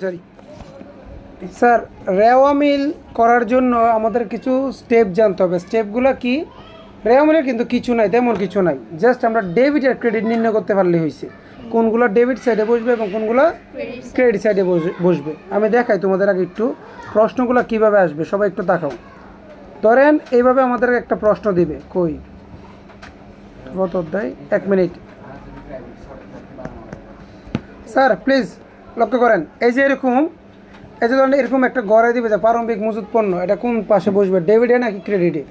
Sorry sir, রেওয়া মিল করার জন্য আমাদের কিছু স্টেপ জানতে হবে। স্টেপগুলো কি? রেওয়া মিলের কিন্তু কিছু নাই, তেমন কিছু নাই। জাস্ট আমরা ডেবিট আর ক্রেডিট নির্ণয় করতে পারলেই হয়েছে। কোনগুলো ডেবিট সাইডে বসবে এবং কোনগুলো ক্রেডিট সাইডে বসবে। আমি দেখাই তোমাদের আগে একটু প্রশ্নগুলো কিভাবে আসবে, সবাই একটু দেখাও। ধরেন এইভাবে আমাদের একটা প্রশ্ন দিবে, কই কত অধ্যায়, 1 মিনিট স্যার প্লিজ লক্ষ্য করেন। এই যে এরকম, এই যে ধরেন এরকম একটা গড়ে দিবে যে প্রারম্ভিক মজুত পণ্য, এটা কোন পাশে বসবে, ডেবিটে নাকি ক্রেডিটে?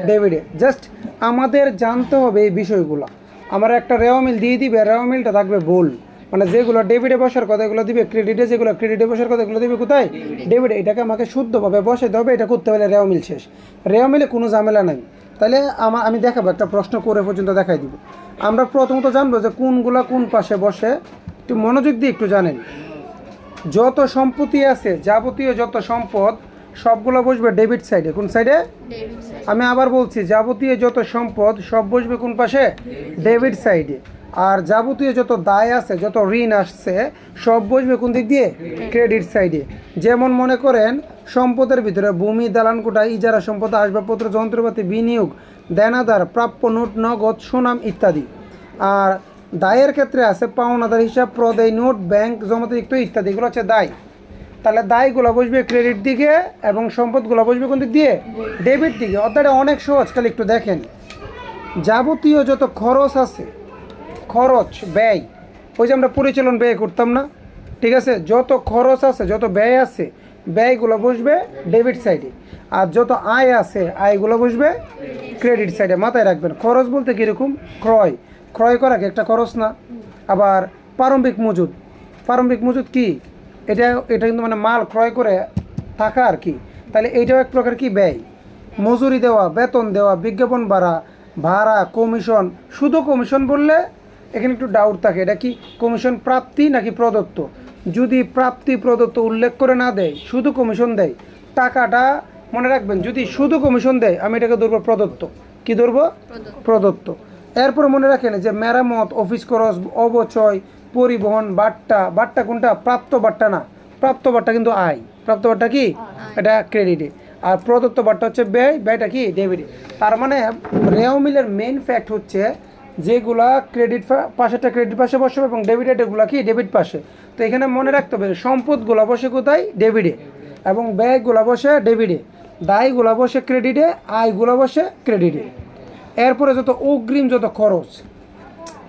ডেবিটে। জাস্ট আমাদের জানতে হবে এই বিষয়গুলো। আমার একটা রেওয়া মিল দিয়ে দিবে, রেওয়া মিলটা থাকবে বোল, মানে যেগুলো ডেবিটে বসার কথা এগুলো দিবে ক্রেডিটে, যেগুলো ক্রেডিটে বসার কথা এগুলো দিবে কোথায়? ডেবিটে। এটাকে আমাকে শুদ্ধভাবে বসাতে হবে, এটা করতে হলে রেওয়া মিল শেষ। রেওয়া মিলে কোনো ঝামেলা নাই। তাহলে আমি দেখাবো, একটা প্রশ্ন করে পর্যন্ত দেখাই দিব। আমরা প্রথমত জানবো যে কোনগুলা কোন পাশে বসে। একটু মনোযোগ দিয়ে একটু জানেন। যত সম্পত্তি আছে, যাবতীয় যত সম্পদ সবগুলো বসবে ডেবিট সাইডে। কোন সাইডে? আমি আবার বলছি, যাবতীয় যত সম্পদ সব বসবে কোন পাশে? ডেবিট সাইডে। আর যাবতীয় যত দায় আছে, যত ঋণ আসছে সব বসবে কোন দিক দিয়ে? ক্রেডিট সাইডে। যেমন মনে করেন সম্পদের ভিতরে ভূমি, দালানকোঠা, ইজারা সম্পদ, আসবাবপত্র, যন্ত্রপাতি, বিনিয়োগ, দেনাদার, প্রাপ্য, নোট, নগদ, সুনাম ইত্যাদি। আর দায়ের ক্ষেত্রে আছে পাওনাদার হিসাব, প্রদেয় নোট, ব্যাংক জমাতিরিক্ত ইত্যাদি। এগুলো হচ্ছে দায়। তাহলে দায়গুলো বসবে ক্রেডিট দিকে এবং সম্পদগুলো বসবে কোন দিক দিয়ে? ডেবিট দিকে। অর্থাৎ অনেক সহজ, তাহলে একটু দেখেন। যাবতীয় যত খরচ আছে, খরচ ব্যয়, ওই যে আমরা পরিচালন ব্যয় করতাম না, ঠিক আছে? যত খরচ আছে, যত ব্যয় আছে, ব্যয়গুলো বসবে ডেবিট সাইডে। আর যত আয় আছে, আয়গুলো বসবে ক্রেডিট সাইডে। মাথায় রাখবেন, খরচ বলতে কীরকম? ক্রয়, ক্রয় করা কি একটা খরচ না? আবার প্রারম্ভিক মজুদ, প্রারম্ভিক মজুদ কি? এটা এটা কিন্তু মানে মাল ক্রয় করে থাকা আর কি। তাহলে এইটাও এক প্রকার কি? ব্যয়। মজুরি দেওয়া, বেতন দেওয়া, বিজ্ঞাপন ভাড়া, কমিশন। শুধু কমিশন বললে এখানে একটু ডাউট থাকে, এটা কি কমিশন প্রাপ্তি নাকি প্রদত্ত? যদি প্রাপ্তি প্রদত্ত উল্লেখ করে না দেয়, শুধু কমিশন দেয়, টাকাটা মনে রাখবেন, যদি শুধু কমিশন দেয় আমি এটাকে ধরবো প্রদত্ত। কি ধরবো? প্রদত্ত। এরপর মনে রাখেন যে মেরামত, অফিস খরচ, অবচয়, পরিবহন, বাট্টা কোনটা? প্রাপ্ত বাট্টা না, প্রাপ্ত বাট্টা কিন্তু আয়, প্রাপ্ত বাট্টা কি? এটা ক্রেডিটে। আর প্রদত্ত বাট্টা হচ্ছে ব্যয়, ব্যয়টা কি? ডেবিটে। তার মানে রেওয়া মিলের মেইন ফ্যাক্ট হচ্ছে যেগুলা ক্রেডিট পাশেটা ক্রেডিট পাশে বসবে এবং ডেবিটেডগুলো কি? ডেবিট পাশে। তো এখানে মনে রাখতে হবে সম্পদগুলো বসে কোথায়? ডেবিটে, এবং ব্যয়গুলো বসে ডেবিটে, দায়গুলো বসে ক্রেডিটে, আয়গুলো বসে ক্রেডিটে। এরপরে যত অগ্রিম যত খরচ,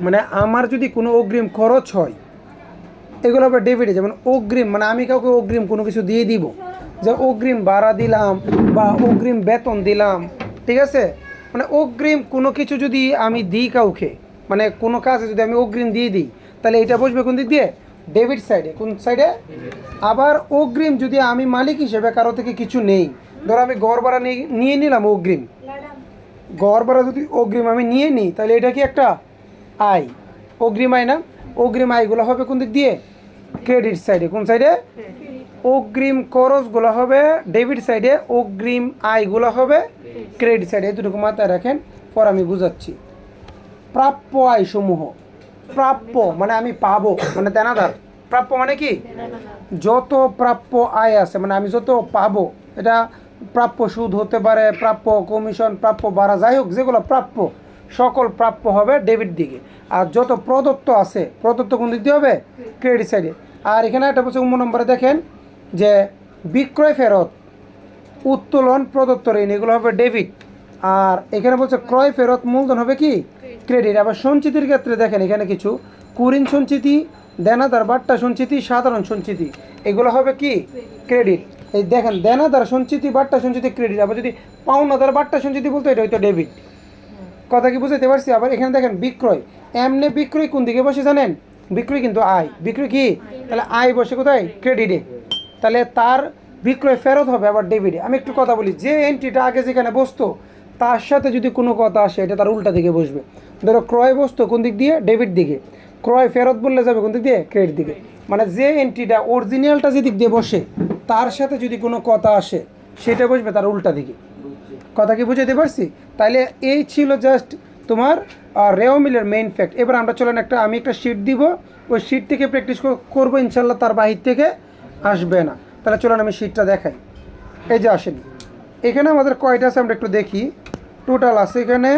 মানে আমার যদি কোনো অগ্রিম খরচ হয় এগুলো আবার ডেবিটে। যেমন অগ্রিম, মানে আমি কাউকে অগ্রিম কোনো কিছু দিয়ে দিব, যে অগ্রিম ভাড়া দিলাম বা অগ্রিম বেতন দিলাম, ঠিক আছে? মানে অগ্রিম কোনো কিছু যদি আমি দিই কাউকে, মানে কোনো কাজে যদি আমি অগ্রিম দিয়ে দিই, তাহলে এটা বসবে কোন দিক দিয়ে? ডেবিট সাইডে। কোন সাইডে? আবার অগ্রিম যদি আমি মালিক হিসেবে কারো থেকে কিছু নেই, ধরো আমি ঘর ভাড়া নিয়ে নিলাম অগ্রিম, ঘর ভাড়া যদি অগ্রিম আমি নিয়ে নিই, তাহলে এটা কি একটা আয়? অগ্রিম আয় না? অগ্রিম আয়গুলো হবে কোন দিক দিয়ে? ক্রেডিট সাইডে। কোন সাইডে? অগ্রিম খরচগুলো হবে ডেবিট সাইডে, অগ্রিম আয়গুলো হবে ক্রেডিট সাইডে। এতটুকু মাথায় রাখেন, পর আমি বুঝাচ্ছি। প্রাপ্য আয় সমূহ, প্রাপ্য মানে আমি পাবো, মানে দেনাদার। প্রাপ্য মানে কি? যত প্রাপ্য আয় আছে, মানে আমি যত পাবো, এটা প্রাপ্য সুদ হতে পারে, প্রাপ্য কমিশন, প্রাপ্য ভাড়া, যাই হোক যেগুলো প্রাপ্য, সকল প্রাপ্য হবে ডেবিট দিকে। আর যত প্রদত্ত আছে, প্রদত্ত কোন দিক দিয়ে হবে? ক্রেডিট সাইডে। আর এখানে একটা বলছে নম্বরে দেখেন যে বিক্রয় ফেরত, উত্তোলন, প্রদত্ত ঋণ, এগুলো হবে ডেবিট। আর এখানে বলছে ক্রয় ফেরত, মূলধন হবে কি? ক্রেডিট। আবার সঞ্চিতির ক্ষেত্রে দেখেন এখানে কিছু কুঋণ সঞ্চিতি, দেনাদার বাট্টা সঞ্চিতি, সাধারণ সঞ্চিতি, এগুলো হবে কি? ক্রেডিট। এই দেখেন দেনাদার সঞ্চিতি, বাট্টা সঞ্চিতি, ক্রেডিট। আবার যদি পাওনাদার বাট্টা সঞ্চিতি বলতো, এটা হয়তো ডেবিট। কথা কি বুঝতে পারছি? আবার এখানে দেখেন বিক্রয়, এমনি বিক্রয় কোন দিকে বসে জানেন? বিক্রয় কিন্তু আয়, বিক্রয় কি? তাহলে আয় বসে কোথায়? ক্রেডিটে। তাহলে তার বিক্রয় ফেরত হবে আবার ডেবিটে। আমি একটু কথা বলি, যে এন্ট্রিটা আগে যেখানে বসতো তার সাথে যদি কোনো কথা আসে, এটা তার উল্টা দিকে বসবে। ধরো ক্রয় বসতো কোন দিক দিয়ে? ডেবিট দিকে। ক্রয় ফেরত বললে যাবে কোন দিক দিয়ে? ক্রেডিট দিকে। মানে যে এন্ট্রিটা অরিজিনালটা যে দিক দিয়ে বসে, তার সাথে যদি কোনো কথা আসে সেটা বসবে তার উল্টা দিকে। কথা কি বুঝাতে পারছি? তাইলে এই ছিল জাস্ট তোমার রেওয়া মিলের মেইন ফ্যাক্ট। এবার আমরা চলেন আমি একটা শিট দিব, ওই শিট থেকে প্র্যাকটিস করবো ইনশাল্লাহ, তার বাহির থেকে আসবে না। তাহলে চলুন আমি শীটটা দেখাই। এই যে আসেন, এখানে আমাদের কয়টা আছে আমরা একটু দেখি। টোটাল আছে এখানে,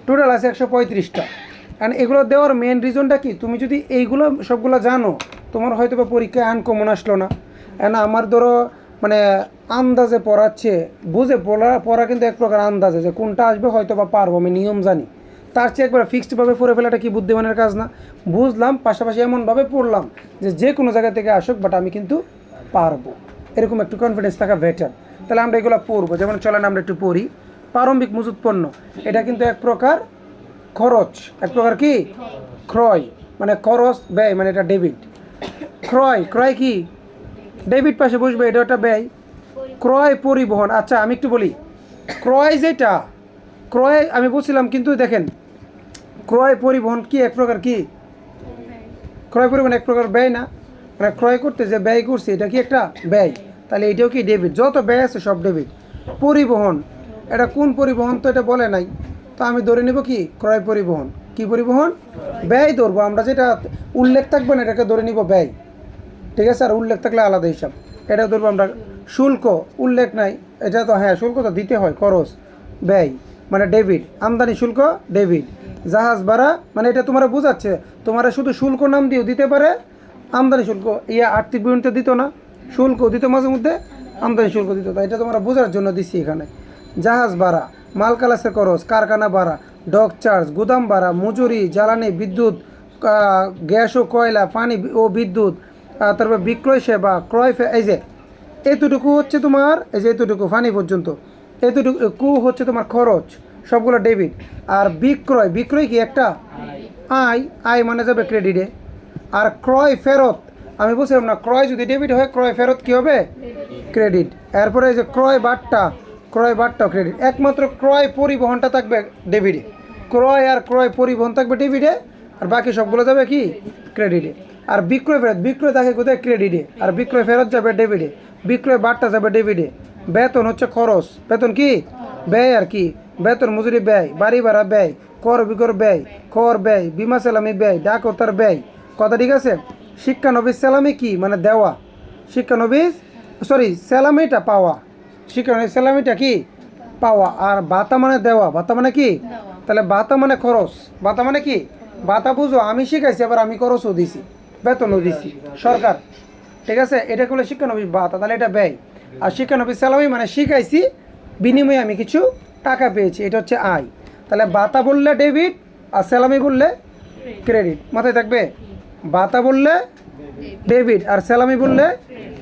টোটাল আছে 135টা। অ্যান্ড এগুলো দেওয়ার মেন রিজনটা কি, তুমি যদি এইগুলো সবগুলো জানো, তোমার হয়তো বা পরীক্ষায় আনকমন আসলো না। অ্যান্ড আমার ধরো মানে আন্দাজে পড়াচ্ছে, বুঝে পড়া কিন্তু এক প্রকার আন্দাজে, যে কোনটা আসবে হয়তো বা পারবো, আমি নিয়ম জানি। তার চেয়ে একবার ফিক্সডভাবে পড়ে ফেলাটা কি বুদ্ধিমানের কাজ না? বুঝলাম, পাশাপাশি এমনভাবে পড়লাম যে কোনো জায়গা থেকে আসুক, বাট আমি কিন্তু পারবো, এরকম একটু কনফিডেন্স থাকা বেটার। তাহলে আমরা এগুলো পড়বো। যেমন চলেন আমরা একটু পড়ি। প্রারম্ভিক মজুত পণ্য, এটা কিন্তু এক প্রকার খরচ, এক প্রকার কি ক্রয়, মানে খরচ ব্যয়, মানে এটা ডেবিট। ক্রয়, ক্রয় কি ডেবিট পাশে বসবে, এটা একটা ব্যয়। ক্রয় পরিবহন, আচ্ছা আমি একটু বলি, ক্রয় যেটা, ক্রয় আমি বলছিলাম, কিন্তু দেখেন ক্রয় পরিবহন কি এক প্রকার কি, ক্রয় পরিবহন এক প্রকার ব্যয় না? মানে ক্রয় করতে যে ব্যয় করছি এটা কি একটা ব্যয়, তাহলে এটাও কি ডেবিট। যত ব্যয় আছে সব ডেবিট। পরিবহন, এটা কোন পরিবহন তো এটা বলে নাই, তো আমি ধরে নেব কি ক্রয় পরিবহন। কি পরিবহন? ব্যয় ধরবো আমরা, যেটা উল্লেখ থাকবে না এটাকে ধরে নিব ব্যয়, ঠিক আছে? আর উল্লেখ থাকলে আলাদা হিসাব, এটা ধরবো আমরা। শুল্ক, উল্লেখ নাই, এটা তো হ্যাঁ শুল্ক তো দিতে হয়, খরচ ব্যয় মানে ডেবিট। আমদানি শুল্ক ডেবিট। জাহাজ ভাড়া, মানে এটা তোমার বোঝাচ্ছে, তোমার শুধু শুল্ক নাম দিয়েও দিতে পারে, আমদানি শুল্ক আর্থিক বিবরণীতে দিত না, শুল্ক দিত মাঝে মধ্যে, আমদানি শুল্ক দিত, তাই এটা তোমরা বোঝার জন্য দিচ্ছি এখানে। জাহাজ ভাড়া, মাল খালাসের খরচ, কারখানা ভাড়া, ডক চার্জ, গুদাম ভাড়া, মজুরি, জ্বালানি, বিদ্যুৎ, গ্যাস ও কয়লা, পানি ও বিদ্যুৎ, তারপর বিক্রয় সেবা, ক্রয়, এই যে এতটুকু হচ্ছে তোমার, এই যে এতটুকু ফানি পর্যন্ত, এতটুকু হচ্ছে তোমার খরচ, সবগুলো ডেবিট। আর বিক্রয়, বিক্রয় কি একটা আয়, আয় মানে যাবে ক্রেডিটে। আর ক্রয় ফেরত, আমি বলছিলাম না, ক্রয় যদি ডেবিট হয়, ক্রয় ফেরত কি হবে? ক্রেডিট। এরপরে এই যে ক্রয় বাট্টা, ক্রয় বাট্টা ক্রেডিট। একমাত্র ক্রয় পরিবহনটা থাকবে ডেবিটে, ক্রয় আর ক্রয় পরিবহন থাকবে ডেবিটে, আর বাকি সবগুলো যাবে কি ক্রেডিটে। আর বিক্রয় ফেরত, বিক্রয় থাকে কোথায়? ক্রেডিটে, আর বিক্রয় ফেরত যাবে ডেবিটে, বিক্রয় বাট্টা যাবে ডেবিটে। বেতন হচ্ছে খরচ, বেতন কি ব্যয়, আর কি বেতন মজুরি ব্যয়, বাড়ি ভাড়া ব্যয়, কর বিকর ব্যয়, কর ব্যয়, বিমা সালামি ব্যয়, ডাক ও তার ব্যয়, কথা ঠিক আছে? শিক্ষানবিশ সালামি কি মানে দেওয়া, শিক্ষানবিশ স্যালামিটা পাওয়া, শিক্ষানবিশ স্যালামিটা কি পাওয়া। আর ভাতা মানে দেওয়া, ভাতা মানে কি? তাহলে ভাতা মানে খরচ, ভাতা মানে কি? ভাতা বুঝো, আমি শিখাইছি, আবার আমি খরচও দিছি, বেতনও দিছি সরকার, ঠিক আছে? এটা করলে শিক্ষানবিশ ভাতা, তাহলে এটা ব্যয়। আর শিক্ষানবিশ স্যালামি মানে শিখাইছি, বিনিময়ে আমি কিছু টাকা পেয়েছি, এটা হচ্ছে আয়। তাহলে ভাতা বললে ডেবিট, আর স্যালামি বললে ক্রেডিট, মাথায় থাকবে। ভাতা বললে ডেবিট, আর স্যালামি বললে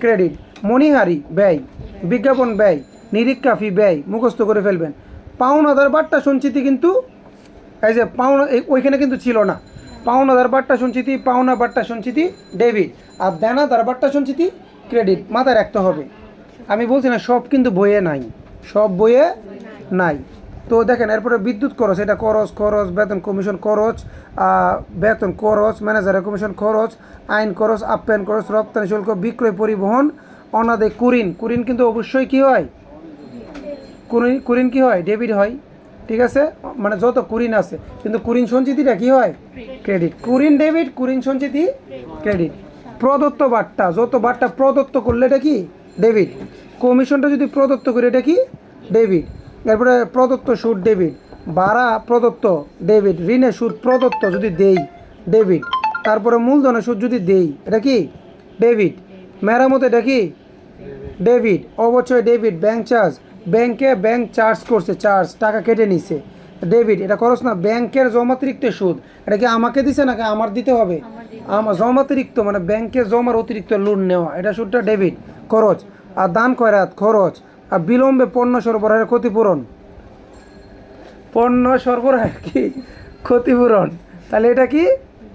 ক্রেডিট। মণিহারি ব্যয়, বিজ্ঞাপন ব্যয়, নিরীক্ষা ফি ব্যয়, মুখস্থ করে ফেলবেন। পাওনাদার বাট্টা সঞ্চিতি, কিন্তু এই যে পাওনা ওইখানে কিন্তু ছিল না, পাওনাদার বাট্টা সঞ্চিতি, পাওনা বাট্টা সঞ্চিতি ডেবিট, আর দেনাদার বাট্টা সঞ্চিতি ক্রেডিট, মাথায় রাখতে হবে। আমি বলছি না সব কিন্তু বইয়ে নাই, সব বইয়ে নাই। তো দেখেন এরপরে বিদ্যুৎ খরচ, এটা খরচ, খরচ, বেতন কমিশন খরচ, বেতন খরচ, ম্যানেজারের কমিশন খরচ, আইন খরচ, আপ্যায়ন খরচ, রপ্তানি শুল্ক, বিক্রয় পরিবহন, অনাদায় কুরিন, কুরিন কিন্তু অবশ্যই কি হয়? কুরিন কি হয়? ডেবিট হয়, ঠিক আছে? মানে যত কুরিন আছে, কিন্তু কুরিন সঞ্চিতিটা কি হয়? ক্রেডিট। কুরিন ডেবিট, কুরিন সঞ্চিতি ক্রেডিট। প্রদত্ত বাট্টা, যত বাট্টা প্রদত্ত করলে এটা কি ডেবিট। কমিশনটা যদি প্রদত্ত করে এটা কি ডেবিট। এরপরে প্রদত্ত সুদ ডেবিট, ভাড়া প্রদত্ত ডেবিট, ঋণের সুদ প্রদত্ত যদি দেই ডেবিট, তারপরে মূলধনের সুদ যদি দেই এটা কি ডেবিট। মেরামত এটা কি ডেবিট। অবশ্যই debit. Bank charge, bank charge করছে, চার্জ টাকা কেটে নিছে, ডেবিট। এটা খরচ না। ব্যাংকের জমাতিরিক্ত সুদ, এটা কি আমাকে দিছে নাকি আমার দিতে হবে? আমার জমাতিরিক্ত মানে ব্যাংকে জমার অতিরিক্ত লোন নেওয়া, এটা সুদটা ডেবিট, খরচ। আর দান খয়রাত খরচ। আর বিলম্বে পণ্য সরবরাহের ক্ষতিপূরণ, পণ্য সরবরাহের কি ক্ষতিপূরণ, তাহলে এটা কি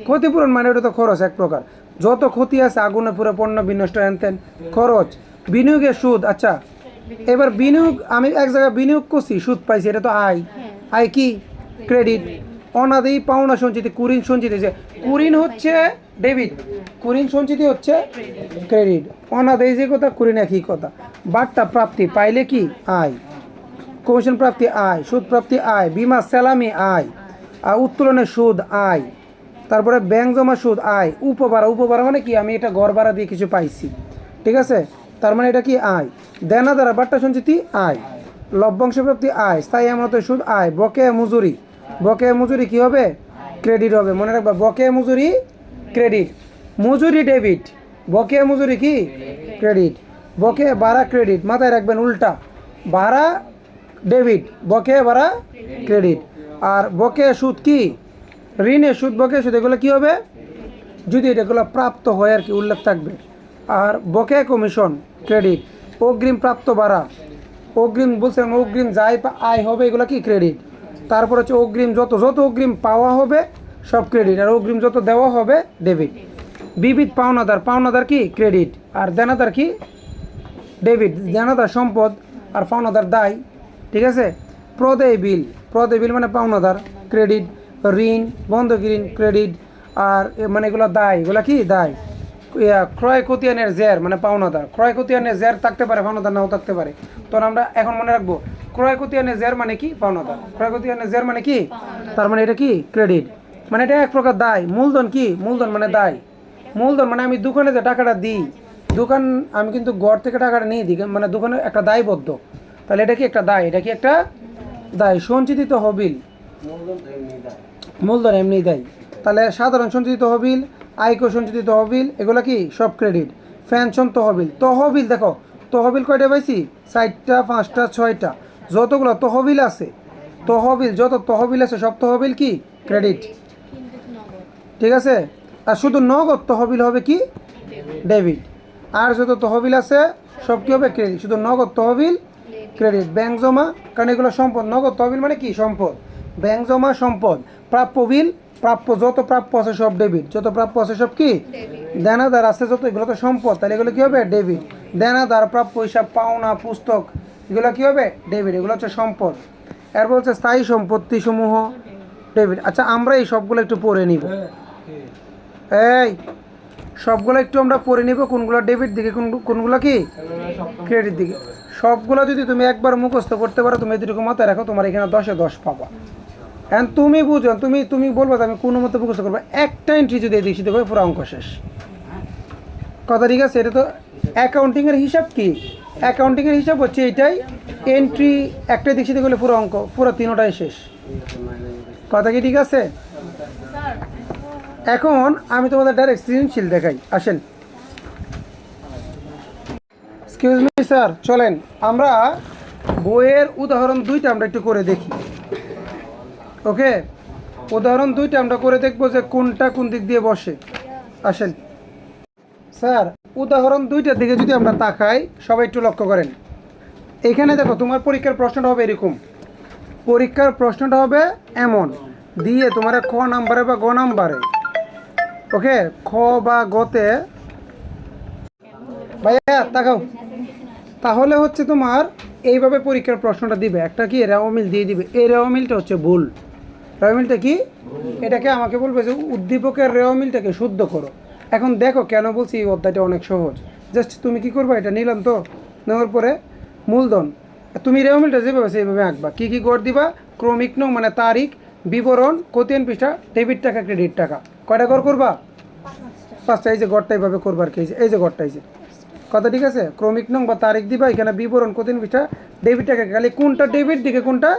ক্ষতিপূরণ, মানে এটা তো খরচ এক প্রকার। যত ক্ষতি আছে, আগুনে পুরো পণ্য বিনষ্ট আনতেন, খরচ। বিনিয়োগের সুদ, আচ্ছা এবার বিনিয়োগ, আমি এক জায়গায় বিনিয়োগ করছি, সুদ পাইছি, এটা তো আয়, আয় কি ক্রেডিট। অনাদায়ী পাওনা সঞ্চিতি, কুরিন সঞ্চিতি, যে কুরিন হচ্ছে ডেবিট, কুরিন সঞ্চিতি হচ্ছে ক্রেডিট। অনাদায়ী যে কথা, কুরিন একই কথা। বাট্টা প্রাপ্তি পাইলে কি আয়, কমিশন প্রাপ্তি আয়, সুদ প্রাপ্তি আয়, বিমা স্যালামি আয়, আর উত্তোলনের সুদ আয়, তারপরে ব্যাংক জমা সুদ আয়, উপভাড়া, উপভাড়া মানে কি, আমি এটা ঘর ভাড়া দিয়ে কিছু পাইছি, ঠিক আছে, তার মানে এটা কি আয়। দেনা দ্বারা বাট্টা সঞ্চিতি আয়, লভ্যাংশ প্রাপ্তি আয়, স্থায়ী আমানতের সুদ আয়, বকেয়া মজুরি, বকেয়া মজুরি কি হবে, ক্রেডিট হবে, মনে রাখবা বকেয়া মজুরি ক্রেডিট, মজুরি ডেবিট, বকেয়া মজুরি কি ক্রেডিট, বকেয়া ভাড়া ক্রেডিট, মাথায় রাখবেন উল্টা, ভাড়া ডেবিট, বকেয়া ভাড়া ক্রেডিট, আর বকেয়া সুদ কি, ঋণের সুদ, বকেয়া সুদ, এগুলো কী হবে, যদি এগুলো প্রাপ্ত হয় আর কি উল্লেখ থাকবে। আর বকেয়া কমিশন ক্রেডিট, অগ্রিম প্রাপ্ত ভাড়া, অগ্রিম বলছিলাম অগ্রিম যাই আয় হবে এগুলো কি ক্রেডিট, তারপর হচ্ছে অগ্রিম যত যত অগ্রিম পাওয়া হবে সব ক্রেডিট, আর অগ্রিম যত দেওয়া হবে ডেবিট। বিবিধ পাওনাদার, পাওনাদার কি ক্রেডিট, আর দেনাদার কি ডেবিট, দেনাদার সম্পদ আর পাওনাদার দায়, ঠিক আছে। প্রদেয় বিল, প্রদেয় বিল মানে পাওনাদার ক্রেডিট, ঋণ বন্ধকি ঋণ ক্রেডিট, আর মানে এগুলো দায়, এগুলো কি দায়। ক্রয় খতিয়ানের জের মানে পাওনাদার, ক্রয় খতিয়ানের জের থাকতে পারে, পাওনাদার নাও থাকতে পারে, তখন আমরা এখন মনে রাখবো ক্রয় খতিয়ানের জের মানে কি পাওনাদার, ক্রয় খতিয়ানের জের মানে কি, তার মানে এটা কি ক্রেডিট, মানে এটা এক প্রকার দায়। মূলধন কি, মূলধন মানে দায়, মূলধন মানে আমি দোকানে যে টাকাটা দিই, দোকান আমি কিন্তু ঘর থেকে টাকাটা নিয়ে দিই, মানে দোকানে একটা দায়বদ্ধ, তাহলে এটা কি একটা দায়, এটা কি একটা দায়। সঞ্চিত তহবিল, মূলধন এমনি দেয়, তাহলে সাধারণ সঞ্চিত তহবিল, আয়কর সঞ্চিত তহবিল, এগুলো কি সব ক্রেডিট। পেনশন তহবিল, তহবিল দেখো তহবিল কয়টা পাইছি, 4টা 5টা 6টা, যতগুলো তহবিল আছে, তহবিল যত তহবিল আছে সব তহবিল কি ক্রেডিট, ঠিক আছে। আর শুধু নগদ তহবিল হবে কি ডেবিট, আর যত তহবিল আছে সব কি হবে ক্রেডিট, শুধু নগদ তহবিল ক্রেডিট। ব্যাংক জমা, কারণ এগুলো সম্পদ, নগদ তহবিল মানে কি সম্পদ, ব্যাংক জমা সম্পদ। প্রাপ্য বিল, প্রাপ্য যত প্রাপ্য আছে সব ডেবিট, যত প্রাপ্য আছে সব কি দেনাদার আছে যত, এগুলো তো সম্পদ, তাহলে এগুলো কী হবে ডেবিট। দেনাদার, প্রাপ্য হিসাব, পাওনা, পুস্তক, এগুলো কী হবে ডেবিট, এগুলো হচ্ছে সম্পদ। এরপর হচ্ছে স্থায়ী সম্পত্তি সমূহ ডেবিট। আচ্ছা আমরা এই সবগুলো একটু পড়ে নিব, এই সবগুলো একটু আমরা পড়ে নিব, কোনগুলো ডেবিট দিকে কোনগুলো কি ক্রেডিট দিকে। সবগুলো যদি তুমি একবার মুখস্থ করতে পারো, তুমি যেরকম মাথায় রাখো, তোমার এখানে 10-এ 10 পাবা। এখন তুমি বুঝো, তুমি বলবো যে আমি কোনো মতো মুখস্থ করবো, একটা এন্ট্রি যদি এদিকে শিখতে পারো পুরো অঙ্ক শেষ কথা, ঠিক আছে। এটা তো অ্যাকাউন্টিংয়ের হিসাব, কি অ্যাকাউন্টিংয়ের হিসাব হচ্ছে এইটাই, এন্ট্রি একটা দিক শিখতে গেলে পুরো অঙ্ক, পুরো 3টাই শেষ কথা, কি ঠিক আছে। এখন আমি তোমাদের ডাইরেক্ট সৃজনশীল দেখাই, আসেন। এক্সকিউজ মি স্যার, চলেন আমরা বইয়ের উদাহরণ 2টা আমরা একটু করে দেখি, ওকে। উদাহরণ 2টা আমরা করে দেখবো যে কোনটা কোন দিক দিয়ে বসে, আসেন। স্যার উদাহরণ 2টার দিকে যদি আমরা তাকাই, সবাই একটু লক্ষ্য করেন। এখানে দেখো তোমার পরীক্ষার প্রশ্নটা হবে এরকম, পরীক্ষার প্রশ্নটা হবে এমন দিয়ে তোমার খ নাম্বারে বা গ নাম্বারে, ওকে, খ বা গতে, ভাইয়া তাকাও, তাহলে হচ্ছে তোমার এইভাবে পরীক্ষার প্রশ্নটা দিবে, একটা কি রেওয়ামিল দিয়ে দিবে, এই রেওয়ামিলটা হচ্ছে ভুল, রেওয়ামিলটা কি, এটাকে আমাকে বলবে যে উদ্দীপকের রেওয়ামিলটাকে শুদ্ধ করো। এখন দেখো কেন বলছি, এই অধ্যায়টা অনেক সহজ, জাস্ট তুমি কি করবা, এটা নিলাম তো, নেওয়ার পরে মূলধন, তুমি রেওয়ামিলটা যেভাবে সেইভাবে আঁকবা, কী কী গড় দিবা, ক্রমিক নং মানে তারিখ, বিবরণ, খতিয়ান পৃষ্ঠা, ডেবিট টাকা ক্রেডিট টাকা, কয়টা গড় করবা 5টা, এই যে গড়টা এইভাবে করবার, কি এই যে গড়টা, এই যে কথা, ঠিক আছে। ক্রমিক নং বা তারিখ দিবা, এখানে বিবরণ, খতিয়ান পৃষ্ঠা, ডেবিট টাকা, খালি কোনটা ডেবিট দিকে কোনটা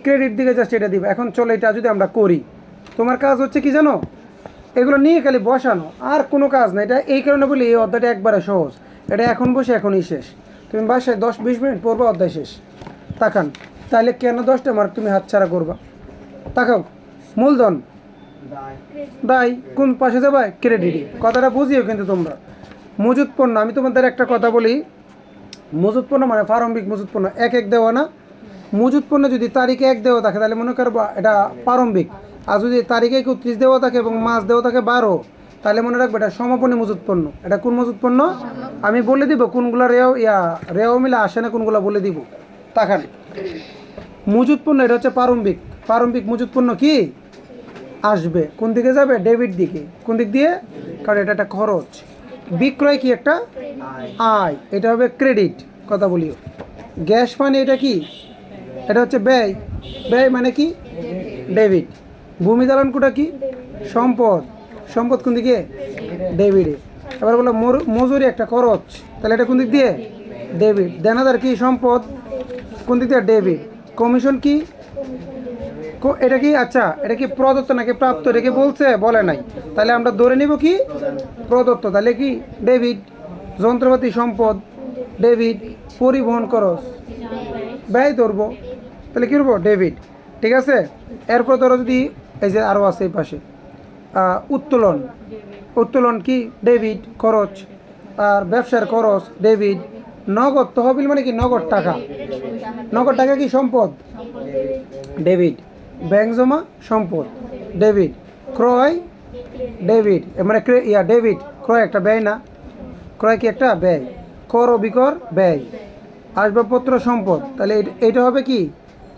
ক্রেডিট দিকে জাস্ট এটা দিবা। এখন চলো এটা যদি আমরা করি, তোমার কাজ হচ্ছে কি জানো, এগুলো নিয়ে খালি বসানো, আর কোনো কাজ না। এটা এই কারণে বলি এই অধ্যায়টা একবারে সহজ, এটা এখন বসে এখনই শেষ, তুমি বাসায় 10-20 মিনিট পড়বা, অধ্যায় শেষ। তাকান, তাহলে কেন 10টা মার্ক তুমি হাতছাড়া করবা, তাকাও। মূলধন দায়, কোন পাশে যাবা ক্রেডিট, কথাটা বুঝিও কিন্তু তোমরা। মজুত পণ্য, আমি তোমাদের একটা কথা বলি, মজুত পণ্য মানে প্রারম্ভিক মজুত পণ্য, এক দেওয়া না, মজুত পণ্য যদি তারিখে 1 দেওয়া থাকে তাহলে মনে করবা এটা প্রারম্ভিক, আর যদি তারিখে 31 দেওয়া থাকে এবং মাস দেওয়া থাকে 12, তাহলে মনে রাখবে এটা সমাপনী মজুত পণ্য। এটা কোন মজুত পণ্য আমি বলে দিব, কোনগুলো রেও মিলে আসে না, কোনগুলো বলে দিব। তাকান, মজুত পণ্য এটা হচ্ছে প্রারম্ভিক, প্রারম্ভিক মজুত পণ্য কি আসবে কোন দিকে যাবে, ডেবিট দিকে। কোন দিক দিয়ে, কারণ এটা একটা খরচ। বিক্রয় কি একটা আয়, এটা হবে ক্রেডিট, কথা বলিও। গ্যাস পানি এটা কি, এটা হচ্ছে ব্যয়, ব্যয় মানে কি ডেবিট। ভূমি দালান কোটা কি সম্পদ, সম্পদ কোন দিকে? ডেবিটে। এবার বলো মজুরি একটা খরচ, তাহলে এটা কোন দিক দিয়ে? ডেবিট। দেনাদার কি? সম্পদ, কোন দিক দিয়ে? ডেবিট। কমিশন কি? এটা কি? আচ্ছা, এটা কি প্রদত্ত নাকি প্রাপ্ত? এটা কি বলছে? বলে নাই, তাহলে আমরা ধরে নিব কি প্রদত্ত, তাহলে কি ডেবিট। যন্ত্রপাতি সম্পদ, ডেবিট। পরিবহন খরচ, ব্যয় ধরবো, তাহলে কী করবো? ডেবিট। ঠিক আছে। এরপর ধরো যদি এই যে আরও আছে এই পাশে উত্তোলন, উত্তোলন কি? ডেবিট খরচ। আর ব্যবসার খরচ, ডেবিট। নগদ তহবিল মানে কি? নগদ টাকা, নগদ টাকা কি? সম্পদ, ডেবিট। ব্যাংক জমা, সম্পদ, ডেবিট। ক্রয়, ডেবিট, মানে ডেবিট। ক্রয় একটা ব্যয় না? ক্রয় কি একটা ব্যয়? কর ও বিকর, ব্যয়। আসবাবপত্র সম্পদ, তাহলে এটা হবে কি?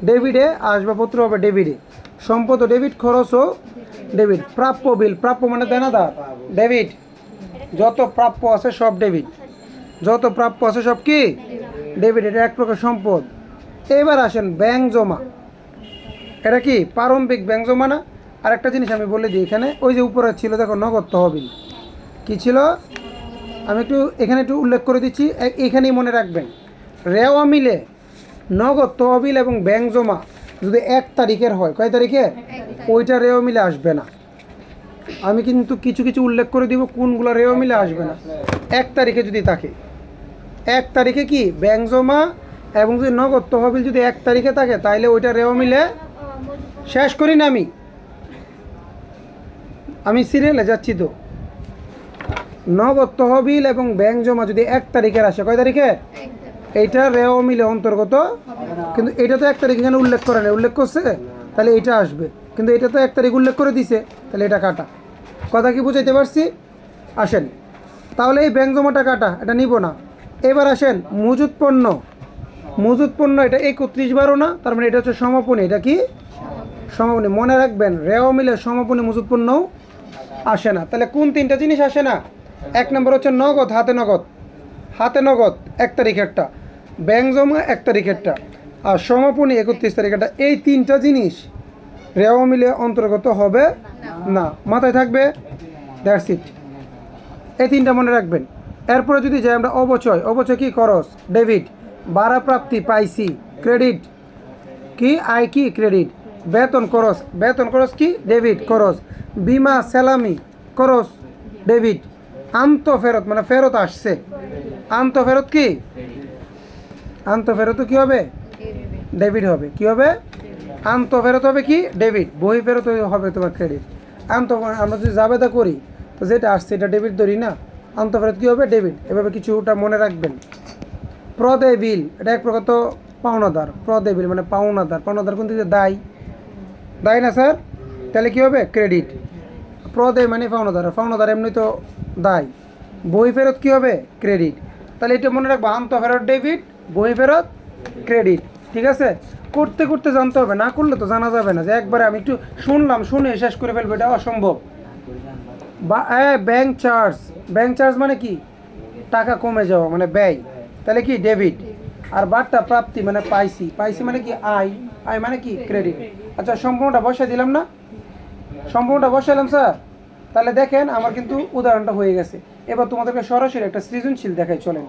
ডেবিটে। আসবাবপত্র হবে ডেবিটে। সম্পদ ও ডেবিট, খরচও ডেবিট। প্রাপ্য বিল, প্রাপ্য মানে দেনাদার, ডেবিট। যত প্রাপ্য আছে সব ডেবিট, যত প্রাপ্য আছে সব কি? ডেবিট। এটা এক প্রকার সম্পদ। এবার আসেন ব্যাংক জমা, এটা কি? প্রারম্ভিক ব্যাংক জমা না? আর একটা জিনিস আমি বলে দিই, এখানে ওই যে উপরে ছিল দেখো নগদ তহবিল, কি ছিল? আমি একটু এখানে একটু উল্লেখ করে দিচ্ছি, এখানেই মনে রাখবেন। রেওয়া মিলে নগদ তহবিল এবং ব্যাংক জমা যদি 1 তারিখের হয়, কয় তারিখের? ওইটা রেওয়া মিলে আসবে না। আমি কিন্তু কিছু কিছু উল্লেখ করে দিব কোনগুলো রেওয়া মিলে আসবে না। 1 তারিখে যদি থাকে, 1 তারিখে কি ব্যাংক জমা এবং যদি নগদ তহবিল যদি 1 তারিখে থাকে, তাহলে ওইটা রেওয়া মিলে। শেষ করি না আমি সিরিয়ালে যাচ্ছি তো। নগদ তহবিল এবং ব্যাংক জমা যদি 1 তারিখের আসে, কয় তারিখে? এইটা রেওয়া মিলে অন্তর্গত, কিন্তু এটা তো 1 তারিখ এখানে উল্লেখ করে নেই, উল্লেখ করছে, তাহলে এটা আসবে। কিন্তু এটা তো 1 তারিখ উল্লেখ করে দিছে, তাহলে এটা কাটা। কথা কি বুঝাইতে পারছি? আসেন, তাহলে এই ব্যাংক জমাটা কাটা, এটা নিব না। এবার আসেন মজুত পণ্য, মজুত পণ্য এটা 31/12 না? তার মানে এটা হচ্ছে সমাপনী। এটা কি? সমাপনী। মনে রাখবেন রেওয়া মিলে সমাপনী মজুত পণ্যও আসে না। তাহলে কোন 3টা জিনিস আসে না? 1 নম্বর হচ্ছে নগদ, হাতে নগদ, হাতে নগদ 1 তারিখেরটা, ব্যাংক জমা 1 তারিখেরটা, আর সমাপনী 31 তারিখেরটা। এই 3টা জিনিস রেওয়া মিলে অন্তর্গত হবে না। মাথায় থাকবে, দ্যাটস ইট। এই 3টা মনে রাখবেন। এরপরে যদি যাই আমরা অবচয়, অবচয় কি? খরচ, ডেবিট। ভাড়া প্রাপ্তি, পাইছি, ক্রেডিট। কি? আয় কি? ক্রেডিট। বেতন খরচ, বেতন খরচ কি? ডেবিট খরচ। বিমা স্যালামি খরচ, ডেবিট। আন্ত ফেরত মানে ফেরত আসছে, আন্ত ফেরত কি? আন্ত ফেরত কি হবে? ডেবিট হবে। কি হবে? আন্ত ফেরত হবে কি? ডেবিট। বই ফেরত হবে তোমার ক্রেডিট। আন্ত আমরা যদি জাবেদা করি, তো যেটা আসছে এটা ডেবিট ধরি না, আন্ত ফেরত কী হবে? ডেবিট। এভাবে কিছুটা মনে রাখবেন। প্রদেয় বিল, এটা এক প্রকার তো পাওনাদার। প্রদেয় বিল মানে পাওনাদার, পাওনাদার কোন দিকে? দায়, দায় না স্যার? তাহলে কী হবে? ক্রেডিট। প্রদেয় মানে পাওনাদার, পাওনাদার এমনি তো দায়। বই ফেরত কী হবে? ক্রেডিট। তাহলে এটা মনে রাখবো, আন্ত ফেরত ডেবিট, বই ফেরত ক্রেডিট। ঠিক আছে? করতে করতে জানতে হবে, না করলে তো জানা যাবে না। যে একবারে আমি একটু শুনলাম, শুনে শেষ করে ফেলবো, এটা অসম্ভব। বা ব্যাংক চার্জ, ব্যাংক চার্জ মানে কি? টাকা কমে যাওয়া মানে ব্যয়, তাহলে কি? ডেবিট। আর বার্তা প্রাপ্তি মানে পাইছি, পাইছি মানে কি? আয়, আয় মানে কি? ক্রেডিট। আচ্ছা, সম্পূর্ণটা বসাই দিলাম না? সম্পূর্ণটা বসাইলাম স্যার। তাহলে দেখেন আমার কিন্তু উদাহরণটা হয়ে গেছে। এবার তোমাদেরকে সরাসরি একটা সৃজনশীল দেখাই, চলেন।